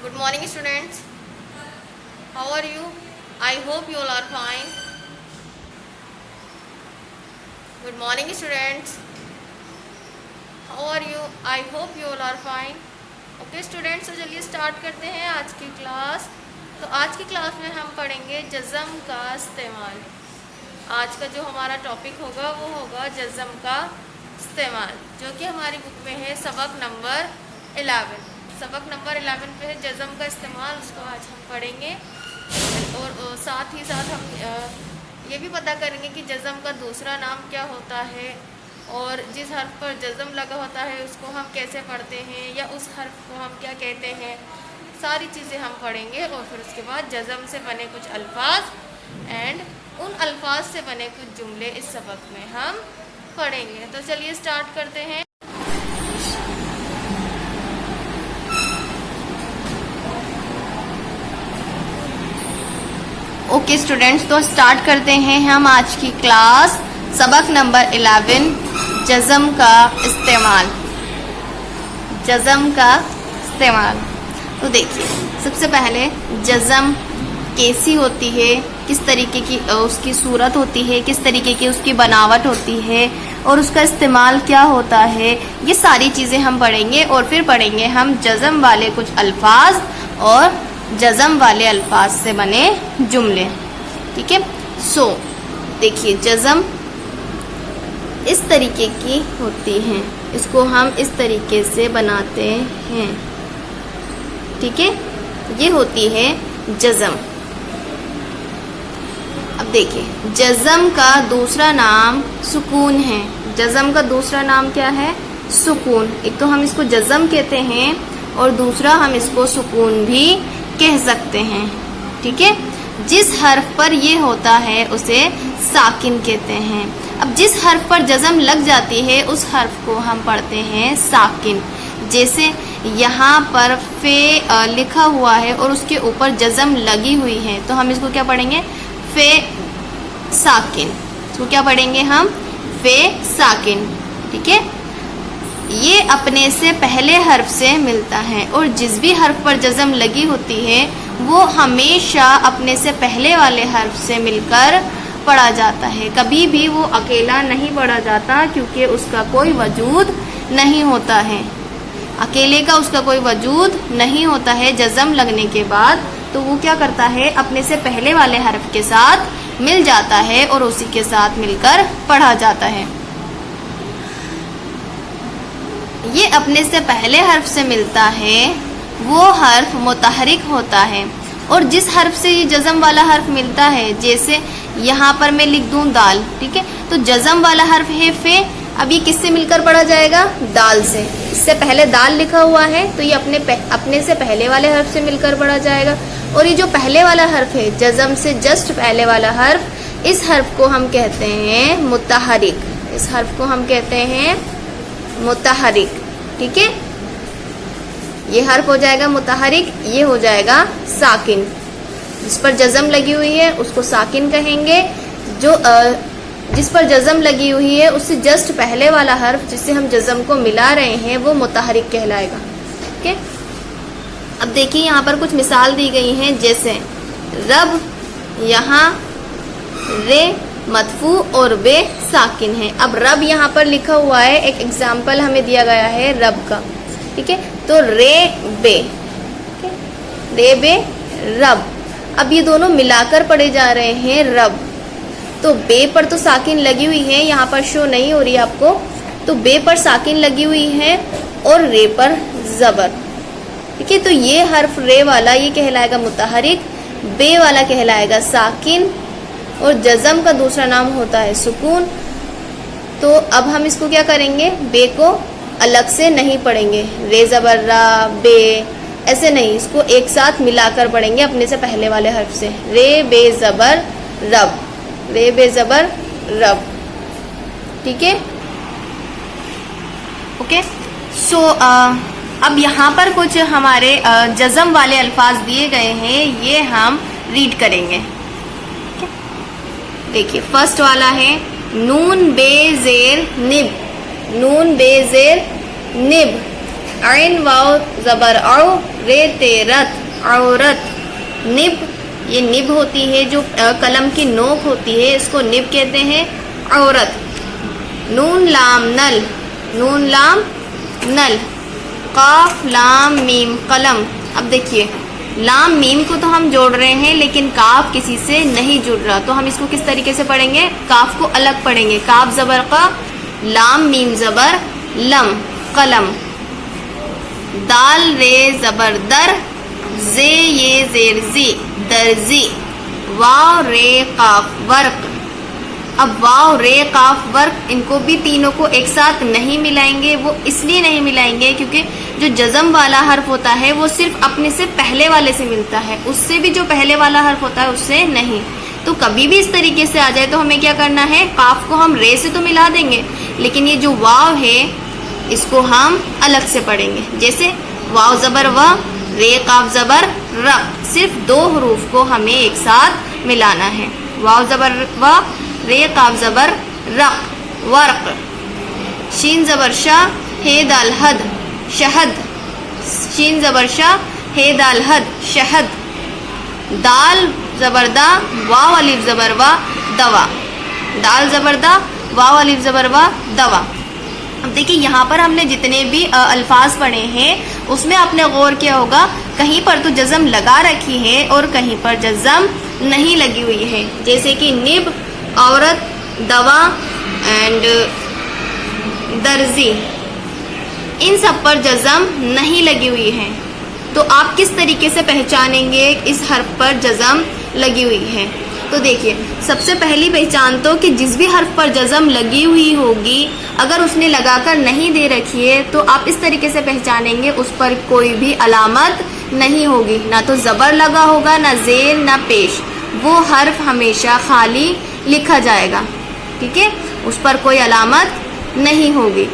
Good morning, students. How are you? I hope you all are fine. Good morning, students. How are you? I hope you all are fine. Okay, students, तो चलिए start करते हैं आज की class. तो आज की class में हम पढ़ेंगे जज़म का इस्तेमाल। आज का जो हमारा टॉपिक होगा वो होगा जज़म का इस्तेमाल, जो कि हमारी बुक में है सबक नंबर 11। सबक नंबर 11 पे है जज़म का इस्तेमाल, उसको आज हम पढ़ेंगे। और साथ ही साथ हम ये भी पता करेंगे कि जज़म का दूसरा नाम क्या होता है, और जिस हर्फ पर जज़म लगा होता है उसको हम कैसे पढ़ते हैं, या उस हर्फ को हम क्या कहते हैं। सारी चीज़ें हम पढ़ेंगे। और फिर उसके बाद जज़म से बने कुछ अल्फाज एंड उन अल्फाज से बने कुछ जुमले इस सबक में हम पढ़ेंगे। तो चलिए स्टार्ट करते हैं। ओके स्टूडेंट्स, तो स्टार्ट करते हैं हम आज की क्लास। सबक नंबर 11 जज़म का इस्तेमाल। जज़म का इस्तेमाल। तो देखिए, सबसे पहले जज़म कैसी होती है, किस तरीके की उसकी सूरत होती है, किस तरीके की उसकी बनावट होती है, और उसका इस्तेमाल क्या होता है, ये सारी चीज़ें हम पढ़ेंगे। और फिर पढ़ेंगे हम जज़म वाले कुछ अल्फाज और जज़म वाले अल्फाज से बने जुमले। ठीक है। सो देखिए, जज़म इस तरीके की होती हैं, इसको हम इस तरीके से बनाते हैं। ठीक है, ये होती है जज़म। अब देखिए, जज़म का दूसरा नाम सुकून है। जज़म का दूसरा नाम क्या है? सुकून। एक तो हम इसको जज़म कहते हैं और दूसरा हम इसको सुकून भी कह सकते हैं। ठीक है। जिस हर्फ पर ये होता है उसे साकिन कहते हैं। अब जिस हर्फ पर जज़म लग जाती है उस हर्फ को हम पढ़ते हैं साकिन। जैसे यहाँ पर फे लिखा हुआ है और उसके ऊपर जज़म लगी हुई है, तो हम इसको क्या पढ़ेंगे? फे साकिन। इसको क्या पढ़ेंगे हम? फे साकिन। ठीक है। ये अपने से पहले हर्फ से मिलता है, और जिस भी हर्फ पर जज़म लगी होती है वो हमेशा अपने से पहले वाले हर्फ से मिलकर पढ़ा जाता है। कभी भी वो अकेला नहीं पढ़ा जाता, क्योंकि उसका कोई वजूद नहीं होता है। अकेले का उसका कोई वजूद नहीं होता है। जज़म लगने के बाद तो वो क्या करता है? अपने से पहले वाले हर्फ के साथ मिल जाता है और उसी के साथ मिलकर पढ़ा जाता है। ये अपने से पहले हर्फ से मिलता है, वो हर्फ मुतहरिक होता है। और जिस हर्फ से ये जज़म वाला हर्फ मिलता है, जैसे यहाँ पर मैं लिख दूँ दाल। ठीक है, तो जज़म वाला हर्फ है फे। अब ये किससे मिलकर पढ़ा जाएगा? दाल से। इससे पहले दाल लिखा हुआ है तो ये अपने से पहले वाले हर्फ से मिलकर पढ़ा जाएगा। और ये जो पहले वाला हर्फ है, जज़म से जस्ट पहले वाला हर्फ, इस हर्फ को हम कहते हैं मुतहरिक। इस हर्फ को हम कहते हैं मुतहरिक। ठीक है, ये हर्फ हो जाएगा मुतहरिक, ये हो जाएगा साकिन। जिस पर जज़म लगी हुई है उसको साकिन कहेंगे। जो जिस पर जज़म लगी हुई है उससे जस्ट पहले वाला हर्फ जिससे हम जज़म को मिला रहे हैं वो मुतहरिक कहलाएगा। ठीक है। अब देखिए, यहाँ पर कुछ मिसाल दी गई हैं, जैसे रब, यहाँ रे मदफू और बे साकिन है। अब रब यहाँ पर लिखा हुआ है, एक एग्जाम्पल हमें दिया गया है रब का। ठीक है, तो रे बे, रे बे रब। अब ये दोनों मिलाकर पढ़े जा रहे हैं रब। तो बे पर तो साकिन लगी हुई है, यहाँ पर शो नहीं हो रही है आपको, तो बे पर साकिन लगी हुई है और रे पर ज़बर। ठीक है, तो ये हर्फ रे वाला ये कहलाएगा मुतहरिक, बे वाला कहलाएगा साकिन, और जज़म का दूसरा नाम होता है सुकून। तो अब हम इसको क्या करेंगे? बे को अलग से नहीं पढ़ेंगे, रे ज़बर रा बे ऐसे नहीं, इसको एक साथ मिलाकर पढ़ेंगे अपने से पहले वाले हर्फ से। रे बे ज़बर रब, रे बे ज़बर रब। ठीक है। ओके। सो अब यहाँ पर कुछ हमारे जज़म वाले अल्फाज दिए गए हैं, ये हम रीड करेंगे। देखिए, फर्स्ट वाला है नून बे ज़ेर निब। नून बे ज़ेर निब। ऐन वाव जबर औ, रे ते रत, औरत। निब, ये निब होती है जो कलम की नोक होती है, इसको निब कहते हैं, औरत। नून लाम नल, नून लाम नल। काफ लाम मीम कलम। अब देखिए लाम मीम को तो हम जोड़ रहे हैं लेकिन काफ किसी से नहीं जुड़ रहा, तो हम इसको किस तरीके से पढ़ेंगे? काफ को अलग पढ़ेंगे। काफ जबर का, लाम मीम जबर लम, कलम। दाल रे जबर दर, जे ये जेर जी, दर्जी। वाव रे काफ वर्क। अब वाव रे काफ वर्क, इनको भी तीनों को एक साथ नहीं मिलाएंगे। वो इसलिए नहीं मिलाएंगे क्योंकि जो जज़म वाला हर्फ होता है वो सिर्फ अपने से पहले वाले से मिलता है, उससे भी जो पहले वाला हर्फ होता है उससे नहीं। तो कभी भी इस तरीके से आ जाए तो हमें क्या करना है? काफ को हम रे से तो मिला देंगे लेकिन ये जो वाव है इसको हम अलग से पढ़ेंगे। जैसे वाव जबर व, रे काफ जबर र, सिर्फ दो हरूफ को हमें एक साथ मिलाना है। वाव जबर व, रे काफ जबर रक, वर्क। शीन जबर शाह, हे दाल हद, शहद। शीन जबर शाह, हे दाल हद, शहद। दाल जबर दा, वाव अलिफ जबर वा, दवा। दाल जबर दा, वाव अलिफ जबर वा, दवा। अब देखिए यहाँ पर हमने जितने भी अल्फाज पढ़े हैं उसमें आपने गौर किया होगा, कहीं पर तो जज़म लगा रखी है और कहीं पर जज़म नहीं लगी हुई है। जैसे कि निब, औरत, दवा एंड दर्जी, इन सब पर जज़म नहीं लगी हुई है। तो आप किस तरीके से पहचानेंगे इस हर्फ पर जज़म लगी हुई है? तो देखिए सबसे पहली पहचान तो कि जिस भी हर्फ पर जज़म लगी हुई होगी अगर उसने लगाकर नहीं दे रखी है तो आप इस तरीके से पहचानेंगे उस पर कोई भी अलामत नहीं होगी, ना तो ज़बर लगा होगा, ना ज़ेर, ना पेश। वो हर्फ हमेशा खाली लिखा जाएगा, ठीक है, उस पर कोई अलामत नहीं होगी।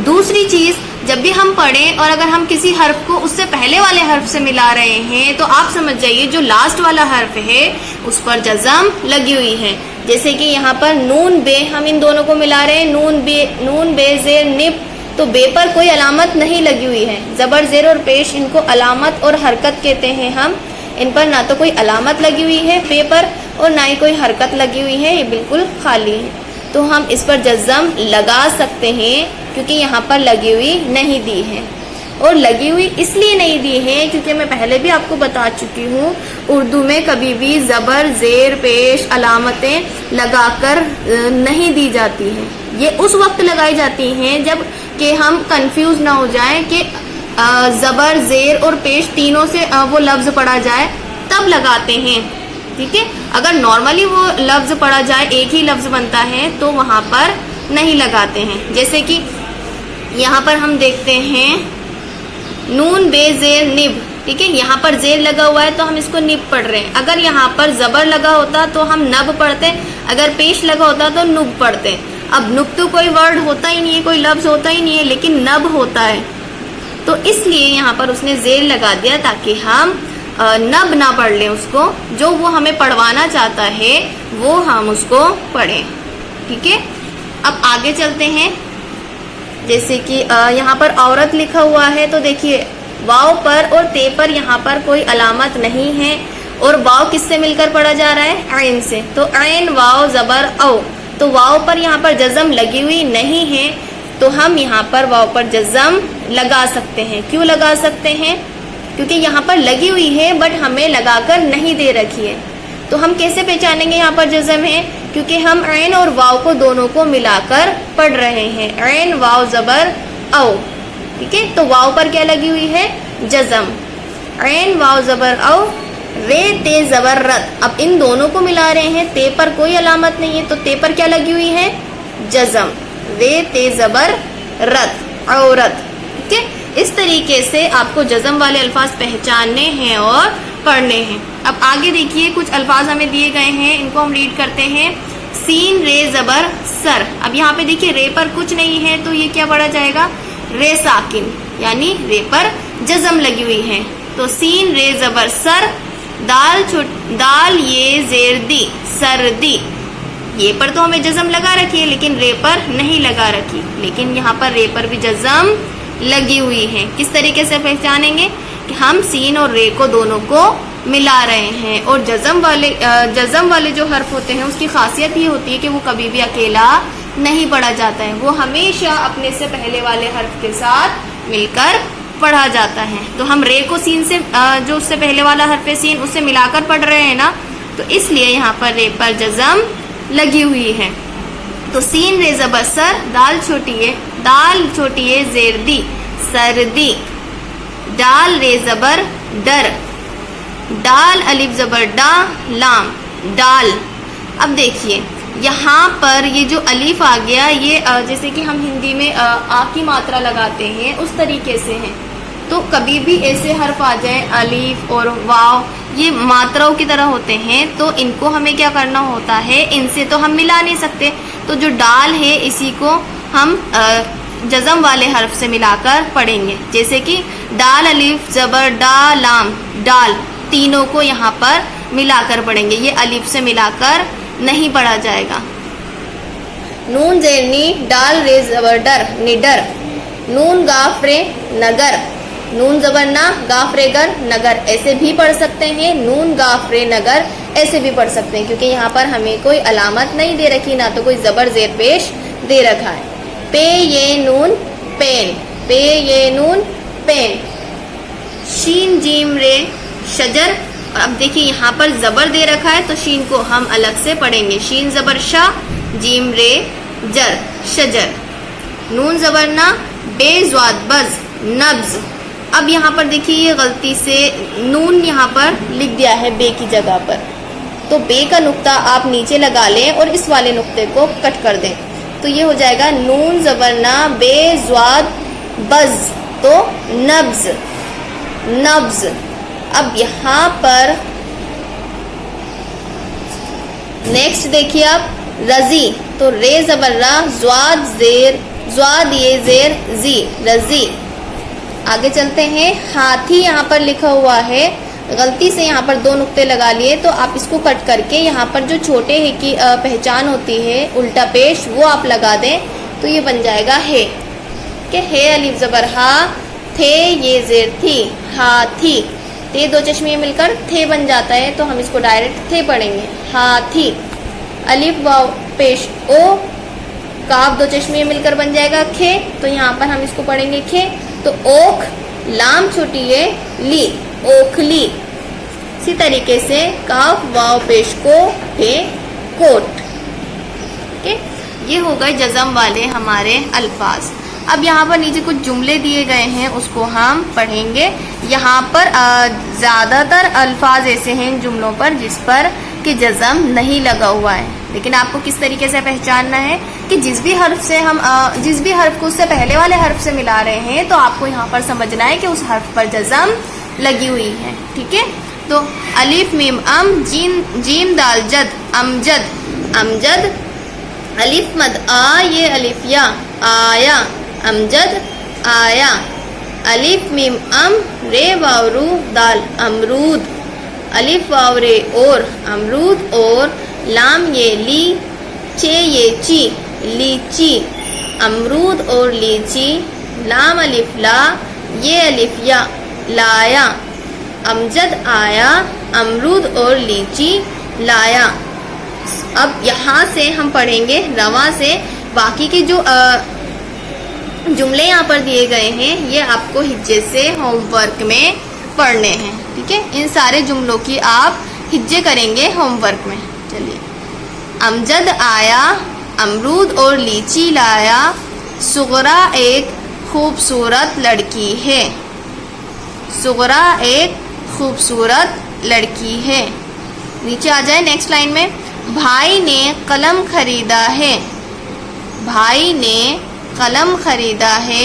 दूसरी चीज़, जब भी हम पढ़ें और अगर हम किसी हर्फ को उससे पहले वाले हर्फ से मिला रहे हैं तो आप समझ जाइए जो लास्ट वाला हर्फ है उस पर जज़म लगी हुई है। जैसे कि यहाँ पर नून बे, हम इन दोनों को मिला रहे हैं, नून बे ज़ेर निब, तो बे पर कोई अलामत नहीं लगी हुई है। ज़बर ज़ेर और पेश, इनको अलामत और हरकत कहते हैं हम। इन पर ना तो कोई अलामत लगी हुई है बे पर और ना ही कोई हरकत लगी हुई है, ये बिल्कुल खाली है। तो हम इस पर जज़म लगा सकते हैं क्योंकि यहाँ पर लगी हुई नहीं दी है। और लगी हुई इसलिए नहीं दी है क्योंकि मैं पहले भी आपको बता चुकी हूँ, उर्दू में कभी भी ज़बर ज़ेर पेश अलामतें लगाकर नहीं दी जाती हैं। ये उस वक्त लगाई जाती हैं जब कि हम कंफ्यूज ना हो जाएं कि ज़बर ज़ेर और पेश तीनों से वो लफ्ज़ पढ़ा जाए, तब लगाते हैं, ठीक है। अगर नॉर्मली वो लफ्ज़ पढ़ा जाए, एक ही लफ्ज़ बनता है, तो वहाँ पर नहीं लगाते हैं। जैसे कि यहाँ पर हम देखते हैं नून बे ज़ेर निब, ठीक है, यहाँ पर ज़ेर लगा हुआ है तो हम इसको निब पढ़ रहे हैं। अगर यहाँ पर ज़बर लगा होता तो हम नब पढ़ते, अगर पेश लगा होता तो नुब पढ़ते। अब नुब तो कोई वर्ड होता ही नहीं है, कोई लफ्ज़ होता ही नहीं है, लेकिन नब होता है, तो इसलिए यहाँ पर उसने ज़ेर लगा दिया ताकि हम नब ना पढ़ लें उसको, जो वो हमें पढ़वाना चाहता है वो हम उसको पढ़ें, ठीक है। अब आगे चलते हैं। जैसे कि यहाँ पर औरत लिखा हुआ है तो देखिए वाव पर और ते पर यहाँ पर कोई अलामत नहीं है और वाव किससे मिलकर पढ़ा जा रहा है? ऐन से। तो ऐन वाव ज़बर औ, तो वाव पर यहाँ पर जज़म लगी हुई नहीं है तो हम यहाँ पर वाव पर जज़म लगा सकते हैं। क्यों लगा सकते हैं? क्योंकि यहाँ पर लगी हुई है बट हमें लगाकर नहीं दे रखी है। तो हम कैसे पहचानेंगे यहाँ पर जज़म है? क्योंकि हम ऐन और वाव को दोनों को मिलाकर पढ़ रहे हैं। ऐन वाव ज़बर औ, ठीक है, तो वाव पर क्या लगी हुई है? जज़म। ऐन वाव ज़बर औ, रे ते ज़बर रत। अब इन दोनों को मिला रहे हैं, ते पर कोई अलामत नहीं है तो ते पर क्या लगी हुई है? जज़म। रे ते ज़बर रत, औरत, ठीक है। इस तरीके से आपको जज़म वाले अल्फाज पहचानने हैं और पढ़ने हैं। अब आगे देखिए कुछ अल्फाज हमें दिए गए हैं, इनको हम रीड करते हैं। सीन रे ज़बर सर। अब यहाँ पे देखिए रे पर कुछ नहीं है तो ये क्या पढ़ा जाएगा? रे साकिन, यानी रे पर जज़म लगी हुई है। तो सीन रे ज़बर सर, दाल ये ज़ेर दी, सर्दी। ये पर तो हमें जज़म लगा रखी है लेकिन रे पर नहीं लगा रखी, लेकिन यहाँ पर रे पर भी जज़म लगी हुई हैं। किस तरीके से पहचानेंगे कि हम सीन और रे को दोनों को मिला रहे हैं। और जज़म वाले जो हर्फ होते हैं उसकी खासियत ये होती है कि वो कभी भी अकेला नहीं पढ़ा जाता है, वो हमेशा अपने से पहले वाले हर्फ के साथ मिलकर पढ़ा जाता है। तो हम रे को सीन से जो उससे पहले वाला हर्फ है सीन उससे मिलाकर पढ़ रहे हैं ना, तो इसलिए यहाँ पर रे पर जज़म लगी हुई है। तो सीन रे ज़बर सर, दाल छोटी है ज़ेर दी सर्दी, डाल रे ज़बर डर, डाल अलिफ ज़बर डा लाम डाल। अब देखिए यहाँ पर ये जो अलिफ आ गया ये जैसे कि हम हिंदी में आ की मात्रा लगाते हैं उस तरीके से है। तो कभी भी ऐसे हर्फ आ जाए अलिफ और वाव, ये मात्राओं की तरह होते हैं, तो इनको हमें क्या करना होता है, इनसे तो हम मिला नहीं सकते। तो जो डाल है इसी को हम जज़म वाले हर्फ से मिलाकर पढ़ेंगे। जैसे कि डाल अलिफ ज़बर डा लाम डाल, तीनों को यहाँ पर मिलाकर पढ़ेंगे, ये अलिफ से मिलाकर नहीं पढ़ा जाएगा। नून ज़ेर डाल रे ज़बर डर निडर, नून गाफ रे नगर, नून ज़बर ना गाफ रे गर नगर, ऐसे भी पढ़ सकते हैं। नून गाफ रे नगर ऐसे भी पढ़ सकते हैं, क्योंकि यहाँ पर हमें कोई अलामत नहीं दे रखी, ना तो कोई ज़बर ज़ेर पेश दे रखा है। पे ये नून पेन, पे ये नून पेन, शीन जीम रे शजर। अब देखिए यहाँ पर ज़बर दे रखा है तो शीन को हम अलग से पढ़ेंगे, शीन ज़बर शाह जीम रे जर शजर, नून ज़बर ना बेज़्वाद बज़ नब्ज़। अब यहाँ पर देखिए ये गलती से नून यहाँ पर लिख दिया है बे की जगह पर, तो बे का नुक्ता आप नीचे लगा लें और इस वाले नुक्ते को कट कर दें, तो ये हो जाएगा नून ज़बर ना बेज़्वाद बज़, तो नब्ज़ नब्ज़। अब यहाँ पर नेक्स्ट देखिए आप रजी, तो रे ज़बर रा ज़्वाद ये ज़ेर जी रजी। आगे चलते हैं, हाथी यहाँ पर लिखा हुआ है, गलती से यहाँ पर दो नुक्ते लगा लिए, तो आप इसको कट करके यहाँ पर जो छोटे है की पहचान होती है उल्टा पेश वो आप लगा दें, तो ये बन जाएगा है कि है अलिफ ज़बर हा, थे ये ज़ेर थी हाथी, ते दो चश्मे मिलकर थे बन जाता है, तो हम इसको डायरेक्ट थे पढ़ेंगे हाथी। अलिफ वाव पेश ओ, काफ दो चश्मे मिलकर बन जाएगा खे, तो यहाँ पर हम इसको पढ़ेंगे खे। तो ओख, लाम छोटी है ली ओखली। इसी तरीके से काफ वाव पेश को है कोट। ठीक, ये हो गए जज़म वाले हमारे अल्फाज। अब यहाँ पर नीचे कुछ जुमले दिए गए हैं उसको हम पढ़ेंगे। यहाँ पर ज़्यादातर अल्फाज ऐसे हैं इन जुमलों पर जिस पर कि जज़म नहीं लगा हुआ है, लेकिन आपको किस तरीके से पहचानना है कि जिस भी हर्फ को उससे पहले वाले हर्फ से मिला रहे हैं, तो आपको यहाँ पर समझना है कि उस हर्फ पर जज़म लगी हुई है। ठीक है, तो अलिफ मीम अम जीम दाल जद अमजद अमजद, अलिफ मद आ ये अलिफ या आया अमजद आया, अलिफ मीम अम रे वाव रू दाल अमरूद, अलिफ वाव रे और अमरूद और, लाम ये ली चे ये ची लीची अमरूद और लीची, लाम अलिफ ला ये अलिफ या लाया, अमजद आया अमरूद और लीची लाया। अब यहाँ से हम पढ़ेंगे रवा से। बाकी के जो जुमले यहाँ पर दिए गए हैं ये आपको हिज्जे से होमवर्क में पढ़ने हैं। ठीक है, इन सारे जुमलों की आप हिज्जे करेंगे होमवर्क में। चलिए, अमजद आया अमरूद और लीची लाया, सुगरा एक खूबसूरत लड़की है, सुगरा एक खूबसूरत लड़की है। नीचे आ जाए नेक्स्ट लाइन में, भाई ने कलम खरीदा है, भाई ने कलम खरीदा है,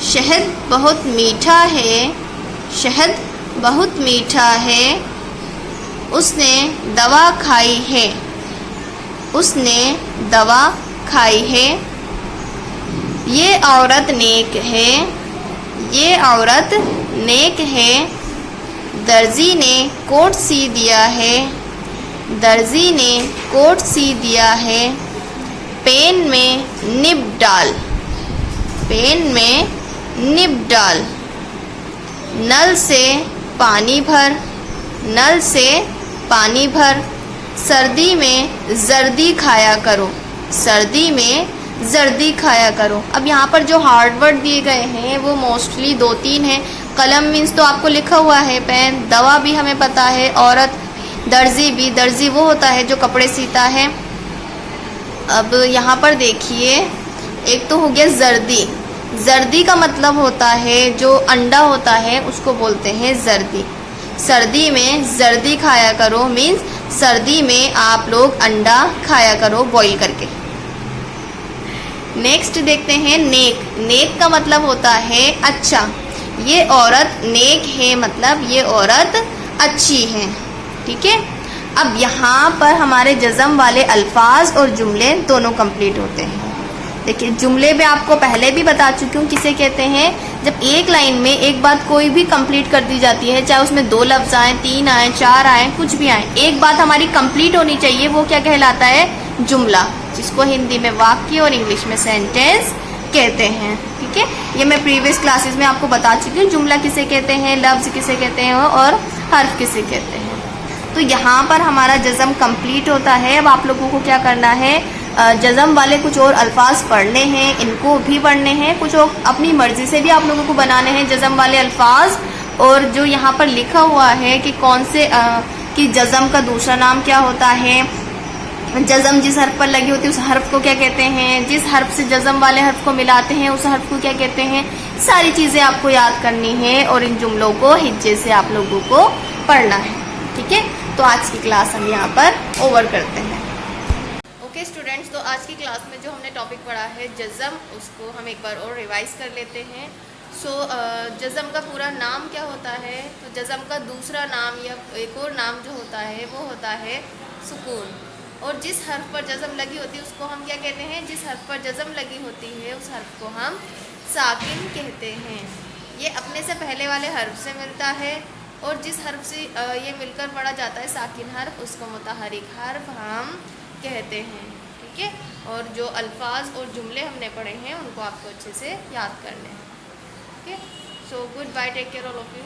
शहद बहुत मीठा है, शहद बहुत मीठा है, उसने दवा खाई है, उसने दवा खाई है, ये औरत नेक है, ये औरत नेक है, दर्जी ने कोट सी दिया है, दर्जी ने कोट सी दिया है, पेन में निब डाल, पेन में निब डाल, नल से पानी भर, नल से पानी भर, सर्दी में जर्दी खाया करो, सर्दी में जर्दी खाया करो। अब यहाँ पर जो हार्ड वर्ड दिए गए हैं वो मोस्टली 2-3 हैं। कलम मीन्स तो आपको लिखा हुआ है पेन, दवा भी हमें पता है, औरत, दर्जी भी, दर्जी वो होता है जो कपड़े सीता है। अब यहाँ पर देखिए, एक तो हो गया जर्दी, जर्दी का मतलब होता है जो अंडा होता है उसको बोलते हैं जर्दी। सर्दी में जर्दी खाया करो मीन्स सर्दी में आप लोग अंडा खाया करो बॉईल करके। नेक्स्ट देखते हैं नेक, नेक का मतलब होता है अच्छा, ये औरत नेक है मतलब ये औरत अच्छी है, ठीक है। अब यहाँ पर हमारे जज़म वाले अल्फाज और जुमले दोनों कंप्लीट होते हैं। देखिए जुमले में आपको पहले भी बता चुकी हूँ किसे कहते हैं, जब एक लाइन में एक बात कोई भी कंप्लीट कर दी जाती है, चाहे उसमें 2 लफ्ज़ आएँ, 3 आएँ, 4 आएँ, कुछ भी आएँ, एक बात हमारी कंप्लीट होनी चाहिए, वो क्या कहलाता है, जुमला, जिसको हिंदी में वाक्य और इंग्लिश में सेंटेंस कहते हैं, ठीक है। ये मैं प्रीवियस क्लासेस में आपको बता चुकी हूँ, जुमला किसे कहते हैं, लफ्ज़ किसे कहते हैं और हर्फ किसे कहते हैं। तो यहाँ पर हमारा जज़म कंप्लीट होता है। अब आप लोगों को क्या करना है, जज़म वाले कुछ और अल्फाज पढ़ने हैं, इनको भी पढ़ने हैं, कुछ और अपनी मर्ज़ी से भी आप लोगों को बनाने हैं जज़म वाले अल्फाज। और जो यहाँ पर लिखा हुआ है कि कौन से कि जज़म का दूसरा नाम क्या होता है, जज़म जिस हर्फ पर लगी होती है उस हर्फ को क्या कहते हैं, जिस हर्फ से जज़म वाले हर्फ को मिलाते हैं उस हर्फ को क्या कहते हैं, सारी चीज़ें आपको याद करनी है और इन जुमलों को हिज्जे से आप लोगों को पढ़ना है, ठीक है। तो आज की क्लास हम यहाँ पर ओवर करते हैं। ओके स्टूडेंट्स, तो आज की क्लास में जो हमने टॉपिक पढ़ा है जज़म, उसको हम एक बार और रिवाइज कर लेते हैं। जज़म का पूरा नाम क्या होता है, तो जज़म का दूसरा नाम या एक और नाम जो होता है वो होता है सुकून। और जिस हर्फ पर जज़म लगी होती है उसको हम क्या कहते हैं, जिस हर्फ पर जज़म लगी होती है उस हर्फ को हम साकिन कहते हैं। ये अपने से पहले वाले हर्फ से मिलता है और जिस हर्फ से ये मिलकर पढ़ा जाता है साकिन हर्फ, उसको मुतहरिक हर्फ हम कहते हैं, ठीक है। और जो अल्फाज और जुमले हमने पढ़े हैं उनको आपको अच्छे से याद करने हैं, okay. So goodbye, take care all of you.